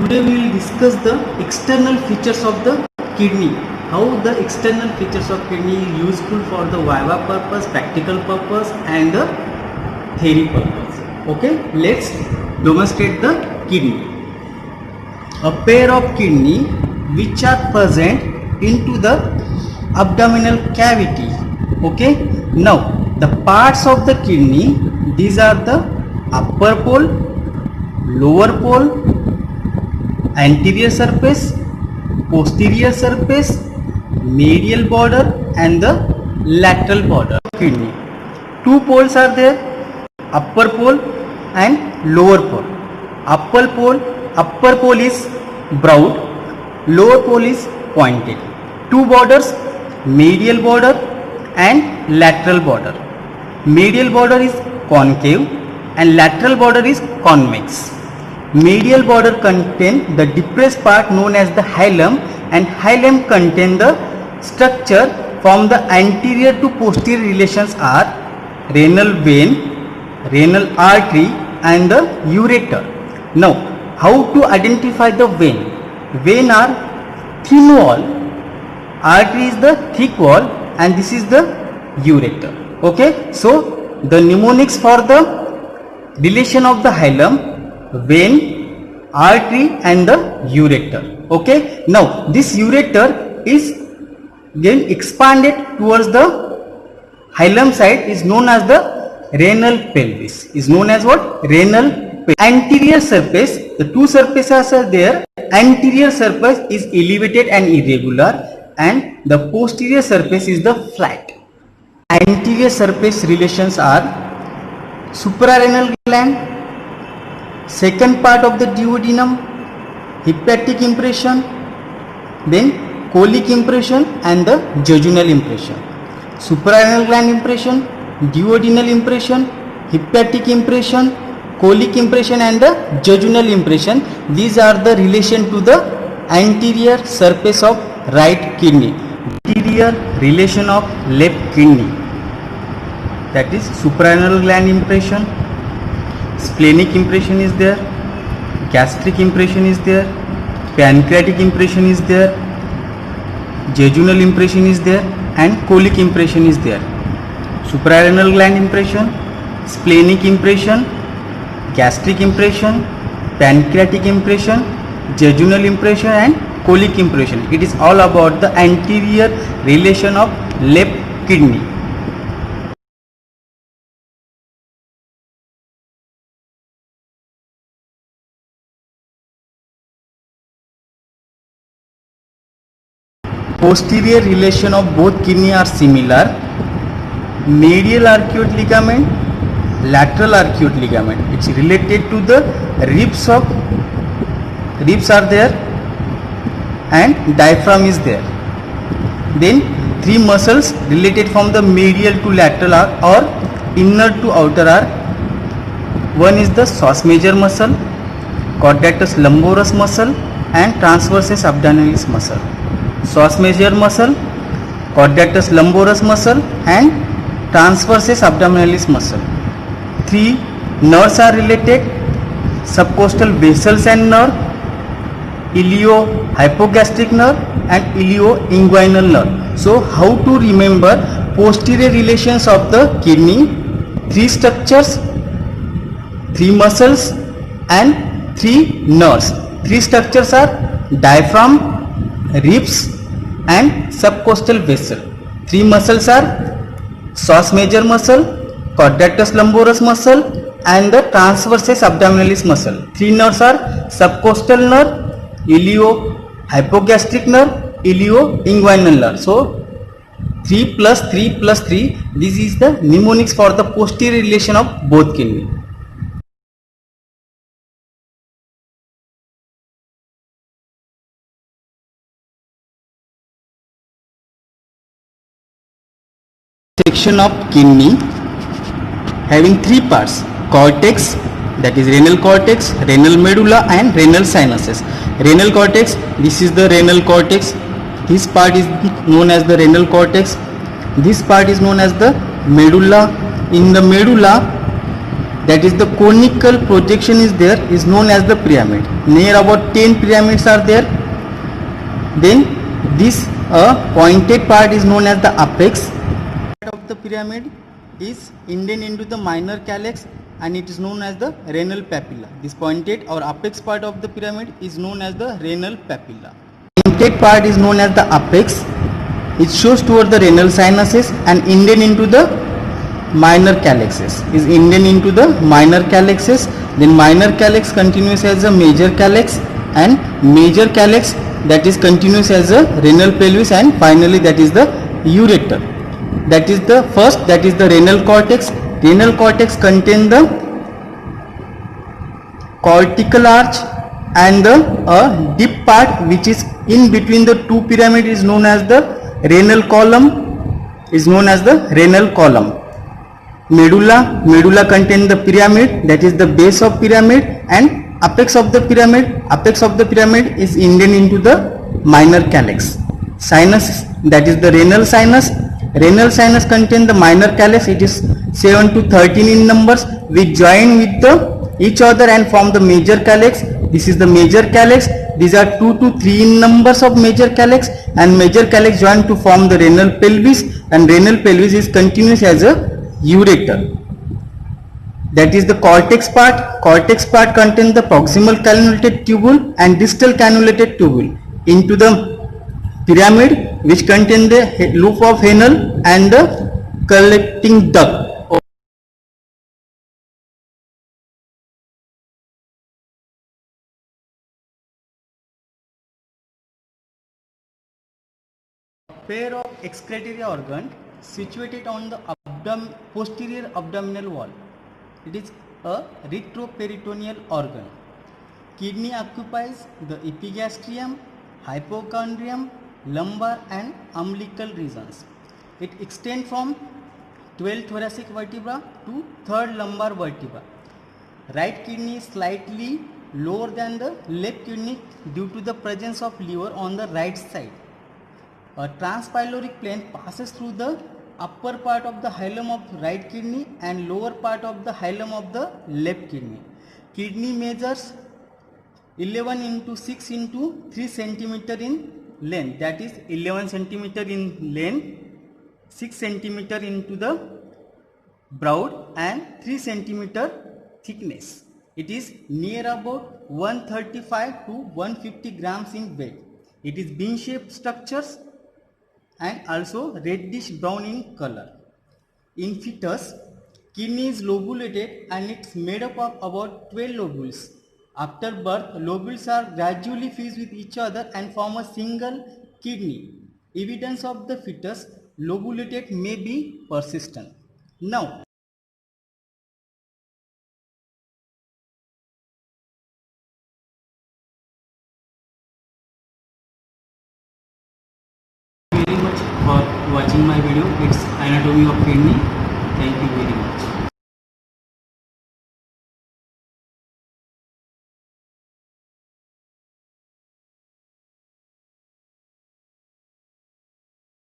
Today we will discuss the external features of the kidney. How the external features of kidney is useful for the viva purpose, practical purpose and the theory purpose. Okay, let's demonstrate the kidney. A pair of kidney which are present into the abdominal cavity. Okay, now the parts of the kidney, these are the upper pole, lower pole, anterior surface, posterior surface, medial border and the lateral border of kidney. Two poles are there, upper pole and lower pole. Upper pole is broad, lower pole is pointed. Two borders, medial border and lateral border. Medial border is concave and lateral border is convex. Medial border contain the depressed part known as the hilum, and hilum contain the structure from the anterior to posterior relations are renal vein, renal artery and the ureter. Now, how to identify the vein? Vein are thin wall, artery is the thick wall and this is the ureter. Okay, so the mnemonics for the relation of the hilum: vein, artery and the ureter. Okay, now this ureter is then expanded towards the hilum side, is known as the renal pelvis. Is known as what? Renal pelvis. Anterior surface, the two surfaces are there. Anterior surface is elevated and irregular and the posterior surface is the flat. Anterior surface relations are suprarenal gland, second part of the duodenum, hepatic impression, then colic impression and the jejunal impression. Suprarenal gland impression, duodenal impression, hepatic impression, colic impression and the jejunal impression. These are the relation to the anterior surface of right kidney. Anterior relation of left kidney, that is suprarenal gland impression, splenic impression is there, gastric impression is there, pancreatic impression is there, jejunal impression is there and colic impression is there. Suprarenal gland impression, splenic impression, gastric impression, pancreatic impression, jejunal impression and colic impression. It is all about the anterior relation of left kidney. Posterior relation of both kidney are similar. Medial arcuate ligament, lateral arcuate ligament. It's related to the ribs are there and diaphragm is there. Then three muscles related from the medial to lateral are or inner to outer are. One is the psoas major muscle, quadratus lumborum muscle and transversus abdominalis muscle. Psoas major muscle, quadratus lumborum muscle and transversus abdominalis muscle. Three nerves are related: subcostal vessels and nerve, ilio-hypogastric nerve and ilio-inguinal nerve. So how to remember posterior relations of the kidney? Three structures, three muscles and three nerves. Three structures are diaphragm, ribs and subcostal vessel. Three muscles are psoas major muscle, quadratus lumborum muscle and the transversus abdominalis muscle. Three nerves are subcostal nerve, ilio-hypogastric nerve, ilio-inguinal nerve. So 3 plus 3 plus 3, this is the mnemonics for the posterior relation of both kidney. Section of kidney having three parts: cortex, that is renal cortex, renal medulla and renal sinuses. Renal cortex, this is the renal cortex. This part is known as the renal cortex. This part is known as the medulla. In the medulla that is the conical projection is there, is known as the pyramid. Near about 10 pyramids are there. Then this pointed part is known as the apex. Part of the pyramid is indent into the minor calyx and it is known as the renal papilla. This pointed or apex part of the pyramid is known as the renal papilla. Pointed part is known as the apex. It shows toward the renal sinuses and indent into the minor calyxes. Is indent into the minor calyxes. Then minor calyx continues as a major calyx and major calyx that is continuous as a renal pelvis, and finally that is the ureter. That is the first, that is the renal cortex. Renal cortex contain the cortical arch and the deep part which is in between the two pyramid is known as the renal column. Medulla contain the pyramid, that is the base of pyramid, and apex of the pyramid is indent into the minor calyx. Sinus, that is the renal sinus contain the minor calyx. It is 7 to 13 in numbers, which join with each other and form the major calyx. This is the major calyx. These are 2 to 3 in numbers of major calyx, and major calyx join to form the renal pelvis, and renal pelvis is continuous as a ureter. That is the cortex part. Cortex part contains the proximal cannulated tubule and distal cannulated tubule into the pyramid, which contain the loop of Henle and the collecting duct. Pair of excretory organ situated on the posterior abdominal wall. It is a retroperitoneal organ. Kidney occupies the epigastrium, hypochondrium, lumbar and umbilical regions. It extends from 12th thoracic vertebra to 3rd lumbar vertebra. Right kidney is slightly lower than the left kidney due to the presence of liver on the right side. A transpyloric plane passes through the upper part of the hilum of right kidney and lower part of the hilum of the left kidney. Kidney measures 11 into 6 into 3 centimeter in length, that is 11 centimeter in length, 6 centimeter into the broad and 3 centimeter thickness. It is near about 135 to 150 grams in weight. It is bean shaped structures and also reddish brown in color. In fetus, kidney is lobulated and it's made up of about 12 lobules. After birth, lobules are gradually fused with each other and form a single kidney. Evidence of the fetus lobulated may be persistent. Now, very much for watching my video. It's anatomy of kidney. Thank you very much.